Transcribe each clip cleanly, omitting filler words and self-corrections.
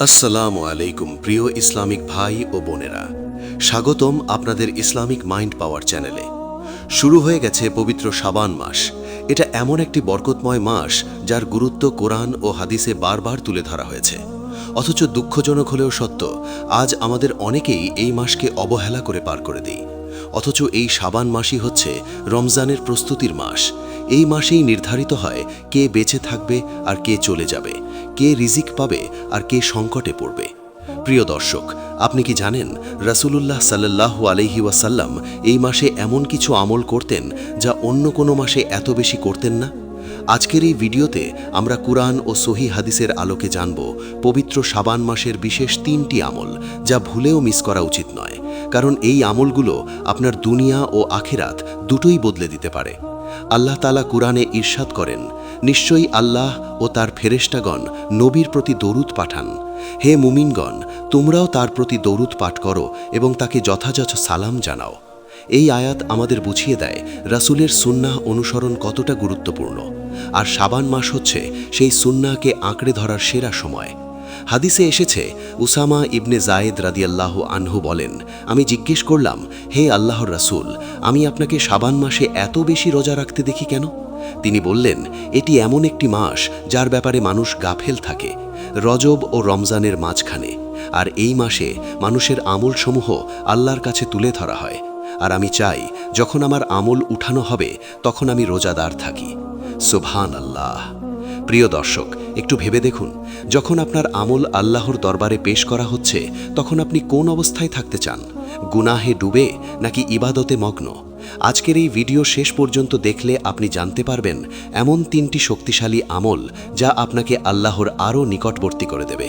আসসালামু আলাইকুম প্রিয় ইসলামিক ভাই ও বোনেরা, স্বাগতম আপনাদের ইসলামিক মাইন্ড পাওয়ার চ্যানেলে। শুরু হয়ে গেছে পবিত্র শাবান মাস। এটা এমন একটি বরকতময় মাস যার গুরুত্ব কোরআন ও হাদিসে বারবার তুলে ধরা হয়েছে। অথচ দুঃখজনক হলেও সত্য, আজ আমাদের অনেকেই এই মাসকে অবহেলা করে পার করে দিই। অথচ এই শাবান মাসই হচ্ছে রমজানের প্রস্তুতির মাস। এই মাসেই নির্ধারিত হয় কে বেঁচে থাকবে আর কে চলে যাবে, কে রিজিক পাবে আর কে সংকটে পড়বে। প্রিয় দর্শক, আপনি কি জানেন রাসূলুল্লাহ সাল্লাল্লাহু আলাইহি ওয়াসাল্লাম এই মাসে এমন কিছু আমল করতেন যা অন্য কোনো মাসে এত বেশি করতেন না? আজকের এই ভিডিওতে আমরা কুরআন ও সহিহ হাদিসের আলোকে জানব পবিত্র শাবান মাসের বিশেষ 3টি আমল, যা ভুলেও মিস করা উচিত নয়। কারণ এই আমলগুলো আপনার দুনিয়া ও আখিরাত দুটোই বদলে দিতে পারে। আল্লাহ তাআলা কুরআনে ইরশাদ করেন, নিশ্চয়ই আল্লাহ ও তার ফেরেশতাগণ নবীর প্রতি দরুদ পাঠান। হে মুমিনগণ, তোমরাও তার প্রতি দরুদ পাঠ করো এবং তাকে যথাযথ সালাম জানাও। এই আয়াত আমাদের বুঝিয়ে দেয় রাসূলের সুন্নাহ অনুসরণ কতটা গুরুত্বপূর্ণ। আর শাবান মাস হচ্ছে সেই সুন্নাহকে আঁকড়ে ধরার সেরা সময়। হাদিসে এসেছে, উসামা ইবনে জায়েদ রাদিয়াল্লাহু আনহু বলেন, আমি জিজ্ঞেস করলাম, হে আল্লাহর রাসূল, আমি আপনাকে শাবান মাসে এত বেশি রোজা রাখতে দেখি কেন? তিনি বললেন, এটি এমন একটি মাস যার ব্যাপারে মানুষ গাফেল থাকে, রজব ও রমজানের মাঝখানে। আর এই মাসে মানুষের আমলসমূহ আল্লাহর কাছে তুলে ধরা হয়। আর আমি চাই যখন আমার আমল উঠানো হবে তখন আমি রোজাদার থাকি। সুবহানাল্লাহ। প্রিয় দর্শক, একটু ভেবে দেখুন, যখন আপনার আমল আল্লাহর দরবারে পেশ করা হচ্ছে তখন আপনি কোন অবস্থায় থাকতে চান? গুনাহে ডুবে নাকি ইবাদতে মগ্ন? আজকের এই ভিডিও শেষ পর্যন্ত দেখলে আপনি জানতে পারবেন এমন 3টি শক্তিশালী আমল যা আপনাকে আল্লাহর আরও নিকটবর্তী করে দেবে।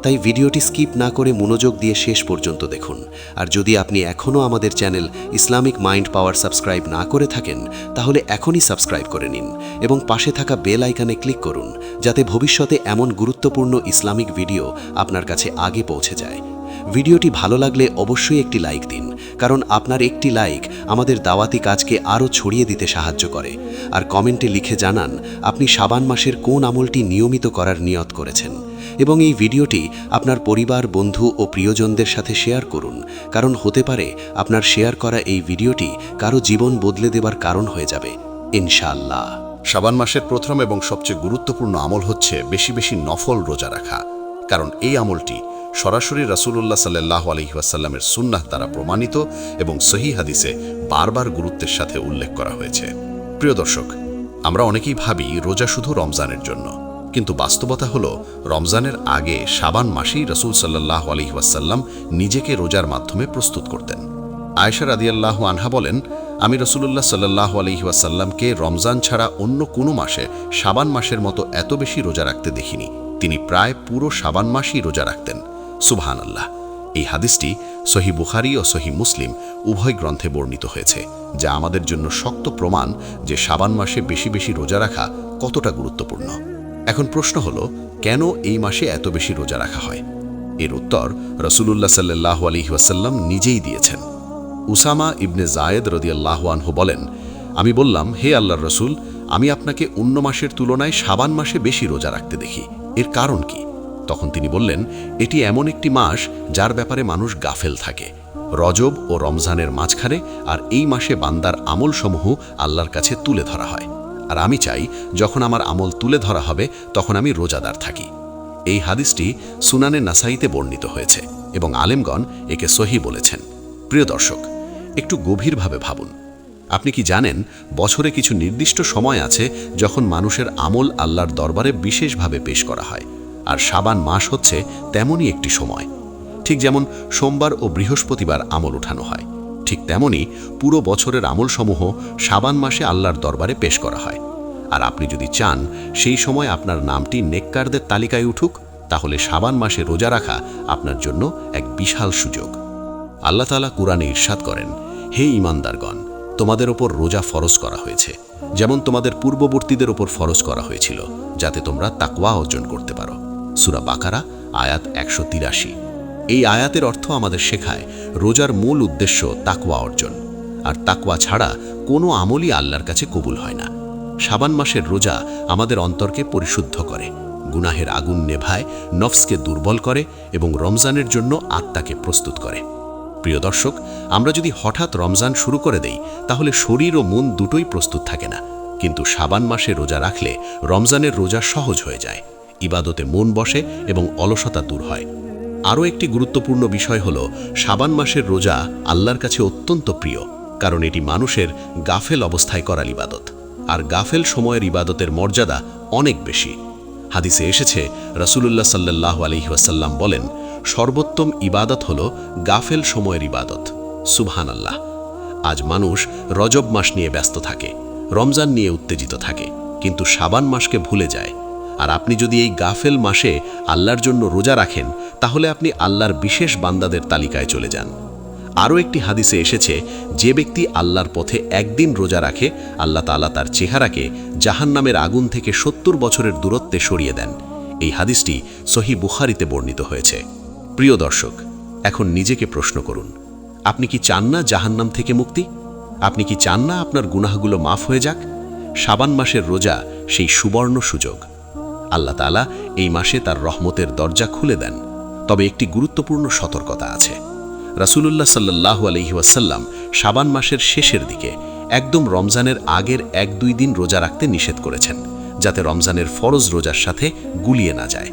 তাই ভিডিওটি স্কিপ না করে মনোযোগ দিয়ে শেষ পর্যন্ত দেখুন। আর যদি আপনি এখনও আমাদের চ্যানেল ইসলামিক মাইন্ড পাওয়ার সাবস্ক্রাইব না করে থাকেন, তাহলে এখনই সাবস্ক্রাইব করে নিন এবং পাশে থাকা বেল আইকনে ক্লিক করুন, যাতে ভবিষ্যতে এমন গুরুত্বপূর্ণ ইসলামিক ভিডিও আপনার কাছে আগে পৌঁছে যায়। ভিডিওটি ভালো লাগলে অবশ্যই একটি লাইক দিন, কারণ আপনার একটি লাইক আমাদের দাওয়াতি কাজকে আরও ছড়িয়ে দিতে সাহায্য করে। আর কমেন্টে লিখে জানান আপনি শাবান মাসের কোন আমলটি নিয়মিত করার নিয়ত করেছেন। এবং এই ভিডিওটি আপনার পরিবার, বন্ধু ও প্রিয়জনদের সাথে শেয়ার করুন, কারণ হতে পারে আপনার শেয়ার করা এই ভিডিওটি কারো জীবন বদলে দেবার কারণ হয়ে যাবে ইনশাআল্লাহ। শাবান মাসের প্রথম এবং সবচেয়ে গুরুত্বপূর্ণ আমল হচ্ছে বেশি বেশি নফল রোজা রাখা। কারণ এই আমলটি সরাসরি রাসূলুল্লাহ সাল্লাল্লাহু আলাইহি ওয়াসাল্লামের সুন্নাহ দ্বারা প্রমাণিত এবং সহিহ হাদিসে বারবার গুরুত্বের সাথে উল্লেখ করা হয়েছে। প্রিয় দর্শক, আমরা অনেকেই ভাবি রোজা শুধু রমজানের জন্য, কিন্তু বাস্তবতা হলো রমজানের আগে শাবান মাসেই রাসূল সাল্লাল্লাহু আলাইহি ওয়াসাল্লাম নিজেকে রোজার মাধ্যমে প্রস্তুত করতেন। আয়েশা রাদিয়াল্লাহু আনহা বলেন, আমি রাসূলুল্লাহ সাল্লাল্লাহু আলাইহি ওয়াসাল্লামকে রমজান ছাড়া অন্য কোনো মাসে শাবান মাসের মতো এত বেশি রোজা রাখতে দেখিনি। তিনি প্রায় পুরো শাবান মাসই রোজা রাখতেন। সুবহানাল্লাহ। এই হাদিসটি সহিহ বুখারী ও সহিহ মুসলিম উভয় গ্রন্থে বর্ণিত হয়েছে, যা আমাদের জন্য শক্ত প্রমাণ যে শাবান মাসে বেশি বেশি রোজা রাখা কতটা গুরুত্বপূর্ণ। এখন প্রশ্ন হলো, কেন এই মাসে এত বেশি রোজা রাখা হয়? এর উত্তর রাসূলুল্লাহ সাল্লাল্লাহু আলাইহি ওয়াসাল্লাম নিজেই দিয়েছেন। উসামা ইবনে জায়েদ রাদিয়াল্লাহু আনহু বলেন, আমি বললাম, হে আল্লাহর রাসূল, আমি আপনাকে অন্য মাসের তুলনায় শাবান মাসে বেশি রোজা রাখতে দেখি, এর কারণ কি? তখন তিনি বললেন, এটি এমন একটি মাস যার ব্যাপারে মানুষ গাফেল থাকে, রজব ও রমজানের মাঝখানে, আর এই মাসে বান্দার আমলসমূহ আল্লাহর কাছে তুলে ধরা হয়। আর আমি চাই যখন আমার আমল তুলে ধরা হবে তখন আমি রোজাদার থাকি। এই হাদিসটি সুনানে নাসাইতে বর্ণিত হয়েছে এবং আলেমগণ একে সহিহ বলেছেন। প্রিয় দর্শক, একটু গভীরভাবে ভাবুন। আপনি কি জানেন বছরে কিছু নির্দিষ্ট সময় আছে যখন মানুষের আমল আল্লাহর দরবারে বিশেষভাবে পেশ করা হয়? আর শাবান মাস হচ্ছে তেমনই একটি সময়। ঠিক যেমন সোমবার ও বৃহস্পতিবার আমল উঠানো হয়, ঠিক তেমনি পুরো বছরের আমলসমূহ শাবান মাসে আল্লাহর দরবারে পেশ করা হয়। আর আপনি যদি চান সেই সময় আপনার নামটি নেককারদের তালিকায় উঠুক, তাহলে শাবান মাসে রোজা রাখা আপনার জন্য এক বিশাল সুযোগ। আল্লাহ তাআলা কুরআনে ইরশাদ করেন, হে ঈমানদারগণ, তোমাদের ওপর রোজা ফরজ করা হয়েছে, যেমন তোমাদের পূর্ববর্তীদের ওপর ফরজ করা হয়েছিল, যাতে তোমরা তাকওয়া অর্জন করতে পারো। সূরা বাকারা আয়াত 183। এই আয়াতের অর্থ আমাদের শেখায় রোজার মূল উদ্দেশ্য তাকওয়া অর্জন, আর তাকওয়া ছাড়া কোনো আমলই আল্লাহর কাছে কবুল হয় না। শাবান মাসের রোজা আমাদের অন্তরকে পরিশুদ্ধ করে, গুনাহের আগুন নেভায়, নফসকে দুর্বল করে এবং রমজানের জন্য আত্মাকে প্রস্তুত করে। প্রিয় দর্শক, আমরা যদি হঠাৎ রমজান শুরু করে দেই তাহলে শরীর ও মন দুটোই প্রস্তুত থাকে না, কিন্তু শাবান মাসে রোজা রাখলে রমজানের রোজা সহজ হয়ে যায়, ইবাদতে মন বসে এবং অলসতা দূর হয়। আরও একটি গুরুত্বপূর্ণ বিষয় হল শাবান মাসের রোজা আল্লাহর কাছে অত্যন্ত প্রিয়, কারণ এটি মানুষের গাফেল অবস্থায় করার ইবাদত, আর গাফেল সময়ের ইবাদতের মর্যাদা অনেক বেশি। হাদিসে এসেছে, রাসূলুল্লাহ সাল্লাল্লাহু আলাইহি ওয়াসাল্লাম বলেন, সর্বোত্তম ইবাদত হল গাফেল সময়ের ইবাদত। সুবহানাল্লাহ। আজ মানুষ রজব মাস নিয়ে ব্যস্ত থাকে, রমজান নিয়ে উত্তেজিত থাকে, কিন্তু শাবান মাসকে ভুলে যায়। আর আপনি যদি এই গাফেল মাসে আল্লাহর জন্য রোজা রাখেন তাহলে আপনি আল্লাহর বিশেষ বান্দাদের তালিকায় চলে যান। আরও একটি হাদিসে এসেছে, যে ব্যক্তি আল্লাহর পথে একদিন রোজা রাখে আল্লাহ তাআলা তার চেহারাকে জাহান্নামের আগুন থেকে 70 বছরের দূরত্বে সরিয়ে দেন। এই হাদিসটি সহিহ বুখারীতে বর্ণিত হয়েছে। প্রিয় দর্শক, এখন নিজেকে প্রশ্ন করুন, আপনি কি চান না জাহান্নাম থেকে মুক্তি? আপনি কি চান না আপনার গুনাহগুলো মাফ হয়ে যাক? শাবান মাসের রোজা সেই সুবর্ণ সুযোগ। আল্লাহ তাআলা এই মাসে তার রহমতের দরজা খুলে দেন। তবে একটি গুরুত্বপূর্ণ সতর্কতা আছে। রাসূলুল্লাহ সাল্লাল্লাহু আলাইহি ওয়াসাল্লাম শাবান মাসের শেষের দিকে একদম রমজানের আগের 1-2 দিন রোজা রাখতে নিষেধ করেছেন, যাতে রমজানের ফরজ রোজার সাথে গুলিয়ে না যায়।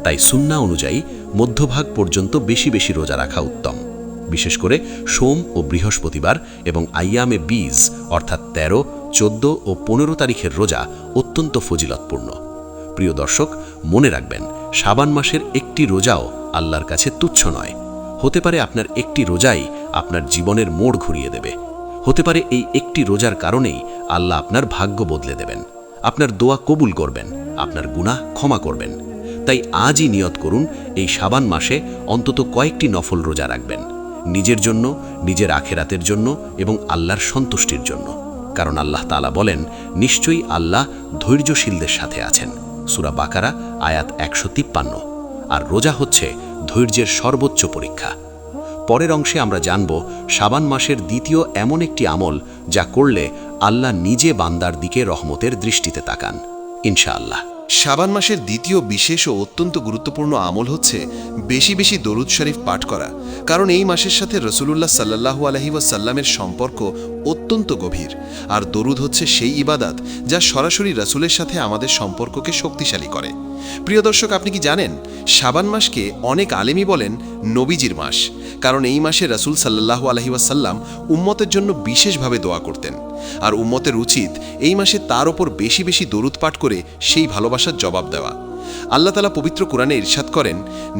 তাই সুন্নাহ অনুযায়ী মধ্যভাগ পর্যন্ত বেশি বেশি রোজা রাখা উত্তম। বিশেষ করে সোম ও বৃহস্পতিবার এবং আইয়ামে বীজ অর্থাৎ 13, 14 ও 15 তারিখের রোজা অত্যন্ত ফজিলতপূর্ণ। প্রিয় দর্শক, মনে রাখবেন, শাবান মাসের একটি রোজাও আল্লাহর কাছে তুচ্ছ নয়। হতে পারে আপনার একটি রোজাই আপনার জীবনের মোড় ঘুরিয়ে দেবে। হতে পারে এই একটি রোজার কারণেই আল্লাহ আপনার ভাগ্য বদলে দেবেন, আপনার দোয়া কবুল করবেন, আপনার গুনাহ ক্ষমা করবেন। তাই আজই নিয়ত করুন, এই শাবান মাসে অন্তত কয়েকটি নফল রোজা রাখবেন, নিজের জন্য, নিজের আখেরাতের জন্য এবং আল্লাহর সন্তুষ্টির জন্য। কারণ আল্লাহ তাআলা বলেন, নিশ্চয়ই আল্লাহ ধৈর্যশীলদের সাথে আছেন। সূরা বাকারা আয়াত 153। আর রোজা হচ্ছে ধৈর্যের সর্বোচ্চ পরীক্ষা। পরের অংশে আমরা জানব শাবান মাসের দ্বিতীয় এমন একটি আমল যা করলে আল্লাহ নিজে বান্দার দিকে রহমতের দৃষ্টিতে তাকান, ইনশাআল্লাহ। শাবান মাসের দ্বিতীয় বিশেষ ও অত্যন্ত গুরুত্বপূর্ণ আমল হচ্ছে বেশি বেশি দরুদ শরীফ পাঠ করা। কারণ এই মাসের সাথে রাসূলুল্লাহ সাল্লাল্লাহু আলাইহি ওয়াসাল্লামের সম্পর্ক অত্যন্ত গভীর। আর দরুদ হচ্ছে সেই ইবাদত যা সরাসরি রাসূলের সাথে আমাদের সম্পর্ককে শক্তিশালী করে। প্রিয় দর্শক, আপনি কি জানেন, শাবান মাসকে অনেক আলেমী বলেন নবীজির মাস। কারণ এই মাসে রাসূল সাল্লাল্লাহু আলাইহি ওয়াসাল্লাম উম্মতের জন্য বিশেষভাবে দোয়া করতেন। আর উম্মতের উচিত এই মাসে তার ওপর বেশি বেশি দরুদ পাঠ করে সেই ভালোবাসার জবাব দেওয়া। আল্লাহ তাআলা পবিত্র কোরআনে ইরশাদ করেন,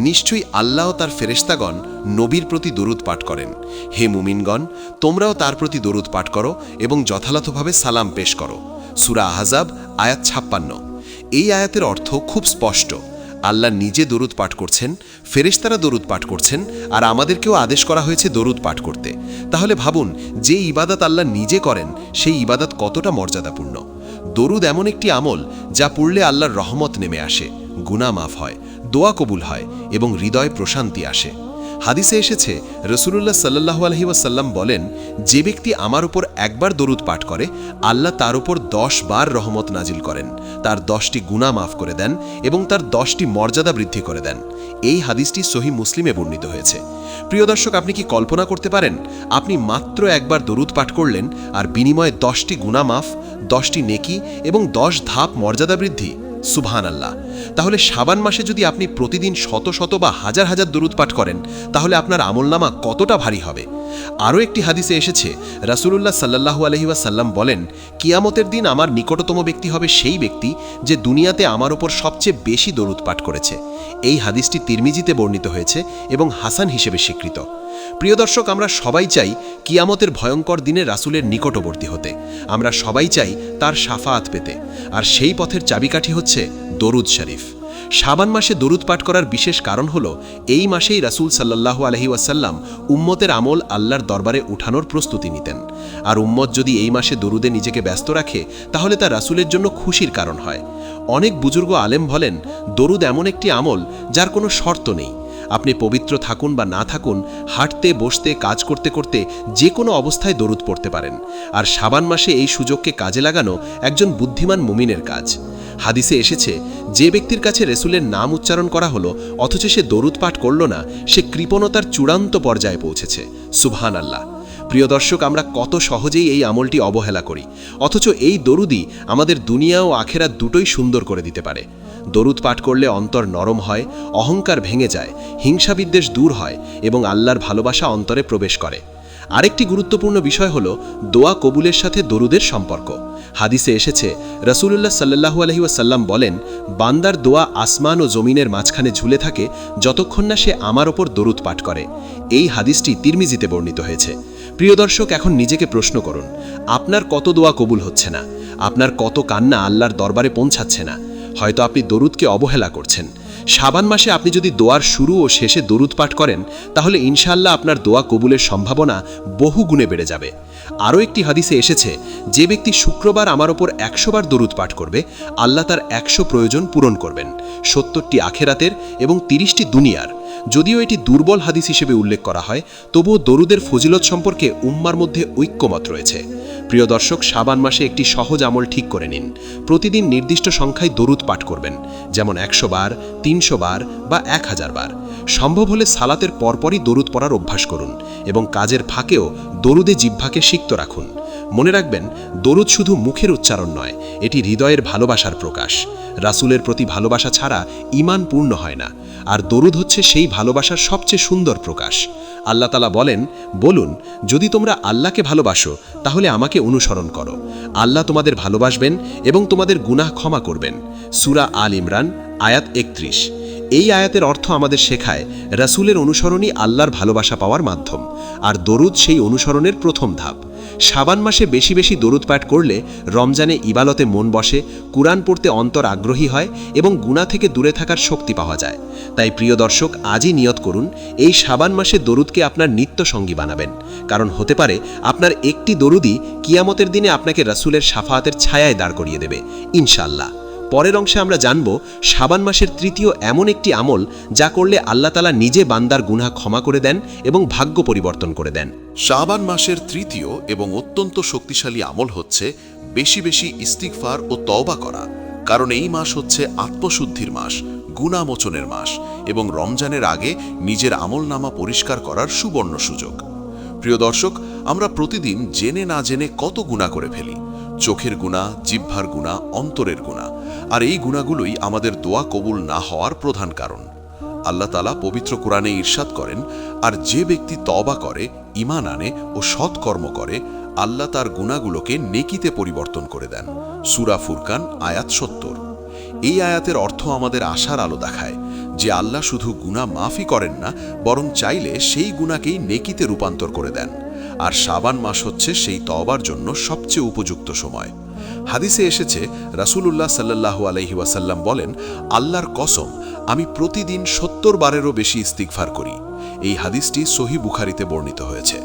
নিশ্চয়ই আল্লাহ ও তার ফেরেশতাগণ নবীর প্রতি দরুদ পাঠ করেন। হে মুমিনগণ, তোমরাও তার প্রতি দরুদ পাঠ করো এবং যথাযথভাবে সালাম পেশ করো। সূরা আহজাব আয়াত 56। এই আয়াতের অর্থ খুব স্পষ্ট। আল্লাহ নিজে দরুদ পাঠ করছেন, ফেরেশতারা দরুদ পাঠ করছেন, আর আমাদেরকেও আদেশ করা হয়েছে দরুদ পাঠ করতে। তাহলে ভাবুন, যে ইবাদত আল্লাহ নিজে করেন সেই ইবাদত কতটা মর্যাদাপূর্ণ। দরুদ এমন একটি আমল যা পড়লে আল্লাহর রহমত নেমে আসে, গুনাহ মাফ হয়, দোয়া কবুল হয় এবং হৃদয় প্রশান্তি আসে। হাদিসে এসেছে, রাসূলুল্লাহ সাল্লাল্লাহু আলাইহি ওয়াসাল্লাম বলেন, যে ব্যক্তি আমার উপর একবার দরুদ পাঠ করে আল্লাহ তার উপর 10 বার রহমত নাজিল করেন, তার 10টি গুনাহ মাফ করে দেন এবং তার 10টি মর্যাদা বৃদ্ধি করে দেন। এই হাদিসটি সহিহ মুসলিমে বর্ণিত হয়েছে। প্রিয় দর্শক, আপনি কি কল্পনা করতে পারেন, আপনি মাত্র একবার দরুদ পাঠ করলেন আর বিনিময়ে 10টি গুনাহ মাফ, 10টি নেকি এবং 10 ধাপ মর্যাদা বৃদ্ধি। সুবহানাল্লাহ। তাহলে শাবান মাসে যদি আপনি প্রতিদিন শত শত বা হাজার হাজার দরুদ পাঠ করেন তাহলে আপনার আমলনামা কতটা ভারী হবে। আরও একটি হাদিসে এসেছে, রাসূলুল্লাহ সাল্লাল্লাহু আলাইহি ওয়াসাল্লাম বলেন, কিয়ামতের দিন আমার নিকটতম ব্যক্তি হবে সেই ব্যক্তি যে দুনিয়াতে আমার ওপর সবচেয়ে বেশি দরুদ পাঠ করেছে। এই হাদিসটি তিরমিজিতে বর্ণিত হয়েছে এবং হাসান হিসেবে স্বীকৃত। প্রিয় দর্শক, আমরা সবাই চাই কিয়ামতের ভয়ঙ্কর দিনে রাসূলের নিকটবর্তী হতে। আমরা সবাই চাই তার শাফাআত পেতে। আর সেই পথের চাবিকাঠি হচ্ছে দরুদ শরীফ। শাবান মাসে দরুদ পাঠ করার বিশেষ কারণ হলো, এই মাসেই রাসূল সাল্লাল্লাহু আলাইহি ওয়াসাল্লাম উম্মতের আমল আল্লাহর দরবারে উঠানোর প্রস্তুতি নিতেন। আর উম্মত যদি এই মাসে দরুদে নিজেকে ব্যস্ত রাখে তাহলে তা রাসূলের জন্য খুশির কারণ হয়। অনেক বুজুর্গ আলেম বলেন, দরুদ এমন একটি আমল যার কোনো শর্ত নেই। আপনি পবিত্র থাকুন বা না থাকুন, হাঁটতে বসতে কাজ করতে করতে যে কোনো অবস্থায় দরুদ পড়তে পারেন। আর শাবান মাসে এই সুযোগকে কাজে লাগানো একজন বুদ্ধিমান মুমিনের কাজ। হাদিসে এসেছে, যে ব্যক্তির কাছে রাসূলের নাম উচ্চারণ করা হলো অথচ সে দরুদ পাঠ করল না, সে কৃপণতার চূড়ান্ত পর্যায়ে পৌঁছেছে। সুবহানাল্লাহ। প্রিয় দর্শক, আমরা কত সহজেই এই আমলটি অবহেলা করি, অথচ এই দরুদই আমাদের দুনিয়া ও আখেরাত দুটোই সুন্দর করে দিতে পারে। দরুদ পাঠ করলে অন্তর নরম হয়, অহংকার ভেঙে যায়, হিংসা বিদ্বেষ দূর হয় এবং আল্লাহর ভালোবাসা অন্তরে প্রবেশ করে। আরেকটি গুরুত্বপূর্ণ বিষয় হল দোয়া কবুলের সাথে দরুদের সম্পর্ক। হাদিসে এসেছে, রাসূলুল্লাহ সাল্লাল্লাহু আলাইহি ওয়াসাল্লাম বলেন, বান্দার দোয়া আসমান ও জমিনের মাঝখানে ঝুলে থাকে যতক্ষণ না সে আমার ওপর দরুদ পাঠ করে। এই হাদিসটি তিরমিজিতে বর্ণিত হয়েছে। প্রিয় দর্শক, এখন নিজেকে প্রশ্ন করুন, আপনার কত দোয়া কবুল হচ্ছে না? আপনার কত কান্না আল্লাহর দরবারে পৌঁছাচ্ছে না? হয়তো আপনি দরুদকে অবহেলা করছেন। শাবান মাসে আপনি যদি দোয়ার শুরু ও শেষে দরুদ পাঠ করেন, তাহলে ইনশাআল্লাহ আপনার দোয়া কবুলের সম্ভাবনা বহু গুণে বেড়ে যাবে। আরও একটি হাদিসে এসেছে, যে ব্যক্তি শুক্রবার আমার ওপর 100 বার দরুদ পাঠ করবে, আল্লাহ তার 100 প্রয়োজন পূরণ করবেন, 70টি আখেরাতের এবং 30টি দুনিয়ার। যদিও এটি দুর্বল হাদিস হিসেবে উল্লেখ করা হয়, তবুও দরুদের ফজিলত সম্পর্কে উম্মার মধ্যে ঐক্যমত রয়েছে। প্রিয় দর্শক, শাবান মাসে একটি সহজ আমল ঠিক করে নিন। প্রতিদিন নির্দিষ্ট সংখ্যায় দরুদ পাঠ করবেন, যেমন 100 বার, 300 বার বা 1000 বার। সম্ভব হলে সালাতের পরপরই দরুদ পড়ার অভ্যাস করুন এবং কাজের ফাঁকেও দরুদে জিহ্বাকে সিক্ত রাখুন। মনে রাখবেন, দরুদ শুধু মুখের উচ্চারণ নয়, এটি হৃদয়ের ভালোবাসার প্রকাশ। রাসূলের প্রতি ভালোবাসা ছাড়া ঈমান পূর্ণ হয় না, আর দরুদ হচ্ছে সেই ভালোবাসার সবচেয়ে সুন্দর প্রকাশ। আল্লাহ তাআলা বলেন, বলুন, যদি তোমরা আল্লাহকে ভালোবাসো তাহলে আমাকে অনুসরণ করো। আল্লাহ তোমাদের ভালোবাসবেন এবং তোমাদের গুনাহ ক্ষমা করবেন। সূরা আল ইমরান আয়াত 31। এই আয়াতের অর্থ আমাদের শেখায়, রাসূলের অনুসরণই আল্লাহর ভালোবাসা পাওয়ার মাধ্যম, আর দরুদ সেই অনুসরণের প্রথম ধাপ। শাবান মাসে বেশি বেশি দরুদ পাঠ করলে রমজানে ইবাদতে মন বসে, কুরআন পড়তে অন্তর আগ্রহী হয় এবং গুনাহ থেকে দূরে থাকার শক্তি পাওয়া যায়। তাই প্রিয় দর্শক, আজই নিয়ত করুন, এই শাবান মাসে দরুদকে আপনার নিত্য সঙ্গী বানাবেন। কারণ হতে পারে আপনার একটি দরুদই কিয়ামতের দিনে আপনাকে রাসূলের শাফাআতের ছায়ায় দাঁড় করিয়ে দেবে, ইনশাআল্লাহ। পরের অংশে আমরা জানব শাবান মাসের তৃতীয় এমন একটি আমল যা করলে আল্লাহ তাআলা নিজে বান্দার গুনাহ ক্ষমা করে দেন এবং ভাগ্য পরিবর্তন করে দেন। শাবান মাসের তৃতীয় এবং অত্যন্ত শক্তিশালী আমল হচ্ছে বেশি বেশি ইস্তিগফার ও তওবা করা। কারণ এই মাস হচ্ছে আত্মশুদ্ধির মাস, গুনাহ মোচনের মাস এবং রমজানের আগে নিজের আমলনামা পরিষ্কার করার সুবর্ণ সুযোগ। প্রিয় দর্শক, আমরা প্রতিদিন জেনে না জেনে কত গুনাহ করে ফেলি। চোখের গুনাহ, জিহ্বার গুনাহ, অন্তরের গুনাহ, আর এই গুনাহগুলোই আমাদের দোয়া কবুল না হওয়ার প্রধান কারণ। আল্লাহ তাআলা পবিত্র কোরআনে ইরশাদ করেন, আর যে ব্যক্তি তওবা করে, ঈমান আনে ও সৎকর্ম করে, আল্লাহ তার গুনাহগুলোকে নেকিতে পরিবর্তন করে দেন। সূরা ফুরকান আয়াত 70। এই আয়াতের অর্থ আমাদের আশার আলো দেখায় যে আল্লাহ শুধু গুনাহ মাফই করেন না, বরং চাইলে সেই গুনাহকেই নেকিতে রূপান্তর করে দেন। আর শাবান মাস হচ্ছে সেই তওবার জন্য সবচেয়ে উপযুক্ত সময়। হাদিসে এসেছে, রাসূলুল্লাহ সাল্লাল্লাহু আলাইহি ওয়াসাল্লাম বলেন, আল্লাহর কসম, আমি প্রতিদিন 70 বারেরও বেশি ইস্তিগফার করি। এই হাদিসটি সহিহ বুখারীতে বর্ণিত হয়েছে।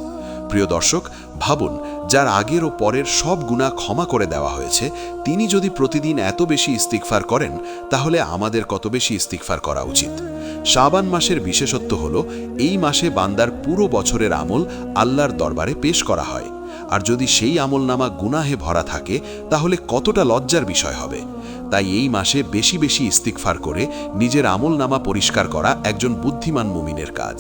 প্রিয় দর্শক, ভাবুন, যার আগের ও পরের সব গুনাহ ক্ষমা করে দেওয়া হয়েছে, তিনি যদি প্রতিদিন এত বেশি ইস্তিগফার করেন, তাহলে আমাদের কত বেশি ইস্তিগফার করা উচিত। শাবান মাসের বিশেষত্ব হল, এই মাসে বান্দার পুরো বছরের আমল আল্লাহর দরবারে পেশ করা হয়। আর যদি সেই আমলনামা গুনাহে ভরা থাকে, তাহলে কতটা লজ্জার বিষয় হবে। তাই এই মাসে বেশি বেশি ইস্তিগফার করে নিজের আমলনামা পরিষ্কার করা একজন বুদ্ধিমান মুমিনের কাজ।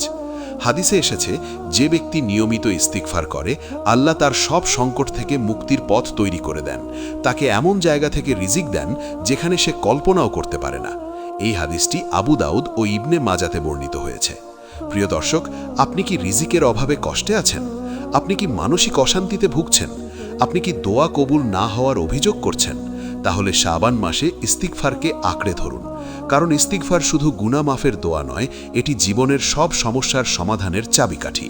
হাদিসে এসেছে, যে ব্যক্তি নিয়মিত ইস্তিগফার করে, আল্লাহ তার সব সংকট থেকে মুক্তির পথ তৈরি করে দেন, তাকে এমন জায়গা থেকে রিজিক দেন যেখানে সে কল্পনাও করতে পারে না। এই হাদিসটি আবু দাউদ ও ইবনে মাজাতে বর্ণিত হয়েছে। প্রিয় দর্শক, আপনি কি রিজিকের অভাবে কষ্টে আছেন? আপনি কি মানসিক অশান্তিতে ভুগছেন? আপনি কি দোয়া কবুল না হওয়ার অভিযোগ করছেন? তাহলে শাবান মাসে ইস্তিগফারকে আঁকড়ে ধরুন। কারণ ইস্তিগফার শুধু গুনাহ মাফের দোয়া নয়, এটি জীবনের সব সমস্যার সমাধানের চাবিকাঠি।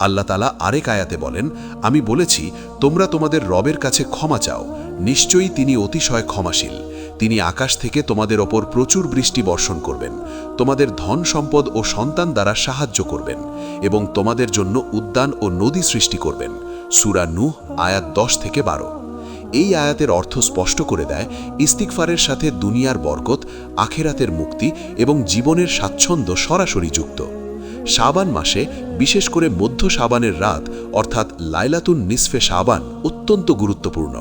আল্লাহ তাআলা আরেক আয়াতে বলেন, আমি বলেছি, তোমরা তোমাদের রবের কাছে ক্ষমা চাও, নিশ্চয়ই তিনি অতিশয় ক্ষমাশীল। তিনি আকাশ থেকে তোমাদের ওপর প্রচুর বৃষ্টি বর্ষণ করবেন, তোমাদের ধন সম্পদ ও সন্তান দ্বারা সাহায্য করবেন এবং তোমাদের জন্য উদ্যান ও নদী সৃষ্টি করবেন। সূরা নূহ আয়াত 10 থেকে 12। এই আয়াতের অর্থ স্পষ্ট করে দেয়, ইস্তিগফারের সাথে দুনিয়ার বরকত, আখেরাতের মুক্তি এবং জীবনের স্বাচ্ছন্দ্য সরাসরি যুক্ত। শাবান মাসে বিশেষ করে মধ্য শাবানের রাত অর্থাৎ লাইলাতুন নিসফে শাবান অত্যন্ত গুরুত্বপূর্ণ।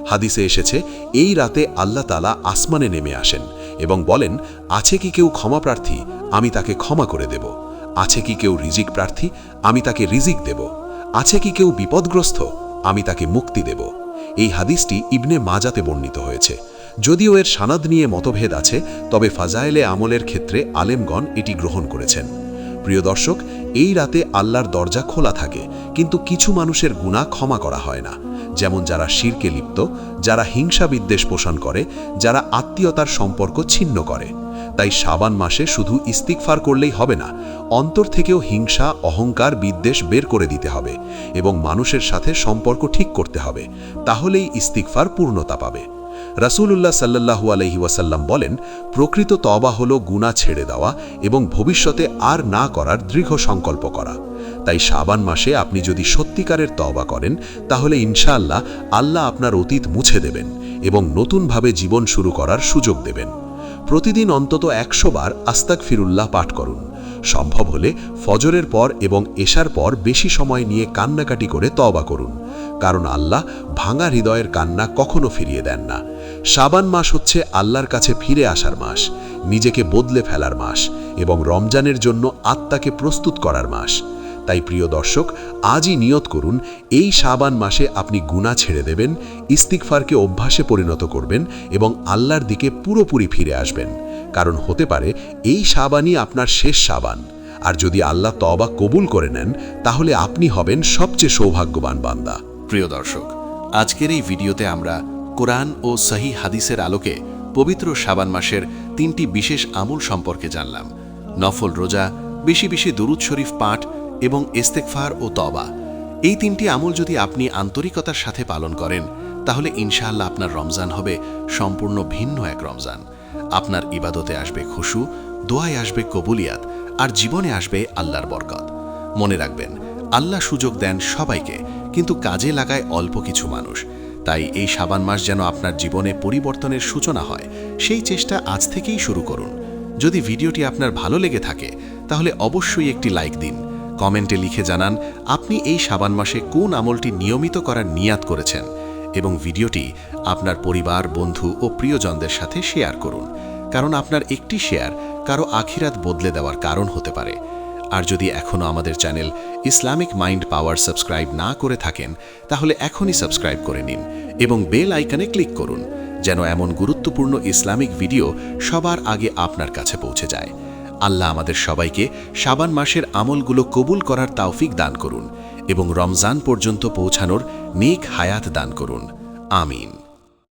হাদিসে এসেছে এই রাতে আল্লাহ তাআলা আসমানে নেমে আসেন এবং বলেন, আছে কি কেউ ক্ষমা প্রার্থী, আমি তাকে ক্ষমা করে দেব। আছে কি কেউ রিজিক প্রার্থী, আমি তাকে রিজিক দেব। আছে কি কেউ বিপদগ্রস্ত, আমি তাকে মুক্তি দেব। এই হাদিসটি ইবনে মাজাতে বর্ণিত হয়েছে। যদিও এর সানাদ নিয়ে মতভেদ আছে, তবে ফাজায়েলে আমলের ক্ষেত্রে আলেমগণ এটি গ্রহণ করেছেন। প্রিয় দর্শক, এই রাতে আল্লাহর দরজা খোলা থাকে, কিন্তু কিছু মানুষের গুনাহ ক্ষমা করা হয় না, যেমন যারা শিরকে লিপ্ত, যারা হিংসা বিদ্বেষ পোষণ করে, যারা আত্মীয়তার সম্পর্ক ছিন্ন করে। তাই শাবান মাসে শুধু ইস্তিগফার করলেই হবে না, অন্তর থেকেও হিংসা, অহংকার, বিদ্বেষ বের করে দিতে হবে এবং মানুষের সাথে সম্পর্ক ঠিক করতে হবে। তাহলেই ইস্তিগফার পূর্ণতা পাবে। রাসূলুল্লাহ সাল্লাল্লাহু আলাইহি ওয়াসাল্লাম বলেন, প্রকৃত তওবা হলো গুনাহ ছেড়ে দেওয়া এবং ভবিষ্যতে আর না করার দৃঢ় সংকল্প করা। তাই শাবান মাসে আপনি যদি সত্যিকারের তওবা করেন, তাহলে ইনশাআল্লাহ আল্লাহ আপনার অতীত মুছে দেবেন এবং নতুনভাবে জীবন শুরু করার সুযোগ দেবেন। প্রতিদিন অন্তত 100 বার আস্তাগফিরুল্লাহ পাঠ করুন। সম্ভব হলে ফজরের পর এবং এশার পর বেশি সময় নিয়ে কান্নাকাটি করে তওবা করুন, কারণ আল্লাহ ভাঙা হৃদয়ের কান্না কখনো ফিরিয়ে দেন না। শাবান মাস হচ্ছে আল্লাহর কাছে ফিরে আসার মাস, নিজেকে বদলে ফেলার মাস এবং রমজানের জন্য আত্মাকে প্রস্তুত করার মাস। তাই প্রিয় দর্শক, আজই নিয়ত করুন, এই শাবান মাসে আপনি গুনাহ ছেড়ে দেবেন, ইস্তিগফারকে অভ্যাসে পরিণত করবেন এবং আল্লাহর দিকে পুরোপুরি ফিরে আসবেন। কারণ হতে পারে এই শাবানই আপনার শেষ শাবান। আর যদি আল্লাহ তওবা কবুল করে নেন, তাহলে আপনি হবেন সবচেয়ে সৌভাগ্যবান বান্দা। প্রিয় দর্শক, আজকের এই ভিডিওতে আমরা কোরআন ও সহি হাদিসের আলোকে পবিত্র শাবান মাসের 3টি বিশেষ আমল সম্পর্কে জানলাম। নফল রোজা, বেশি বেশি দুরূদ শরীফ পাঠ এবং ইস্তেগফার ও তওবা। এই 3টি আমল যদি আপনি আন্তরিকতার সাথে পালন করেন, তাহলে ইনশাআল্লাহ আপনার রমজান হবে সম্পূর্ণ ভিন্ন এক রমজান। আপনার ইবাদতে আসবে খুশু, দোয়ায় আসবে কবুলিয়াত, আর জীবনে আসবে আল্লাহর বরকত। মনে রাখবেন, আল্লাহ সুযোগ দেন সবাইকে, কিন্তু কাজে লাগায় অল্প কিছু মানুষ। তাই এই শাবান মাস যেন আপনার জীবনে পরিবর্তনের সূচনা হয়, সেই চেষ্টা আজ থেকেই শুরু করুন। যদি ভিডিওটি আপনার ভালো লেগে থাকে, তাহলে অবশ্যই একটি লাইক দিন। কমেন্টে লিখে জানান আপনি এই শাবান মাসে কোন আমলটি নিয়মিত করার নিয়াত করেছেন, এবং ভিডিওটি আপনার পরিবার, বন্ধু ও প্রিয়জনদের সাথে শেয়ার করুন, কারণ আপনার একটি শেয়ার কারো আখিরাত বদলে দেওয়ার কারণ হতে পারে। আর যদি এখনও আমাদের চ্যানেল ইসলামিক মাইন্ড পাওয়ার সাবস্ক্রাইব না করে থাকেন, তাহলে এখনই সাবস্ক্রাইব করে নিন এবং বেল আইকনে ক্লিক করুন, যেন এমন গুরুত্বপূর্ণ ইসলামিক ভিডিও সবার আগে আপনার কাছে পৌঁছে যায়। আল্লাহ আমাদের সবাইকে শাবান মাসের আমলগুলো কবুল করার তৌফিক দান করুন এবং রমজান পর্যন্ত পৌঁছানোর নেক হায়াত দান করুন। আমিন।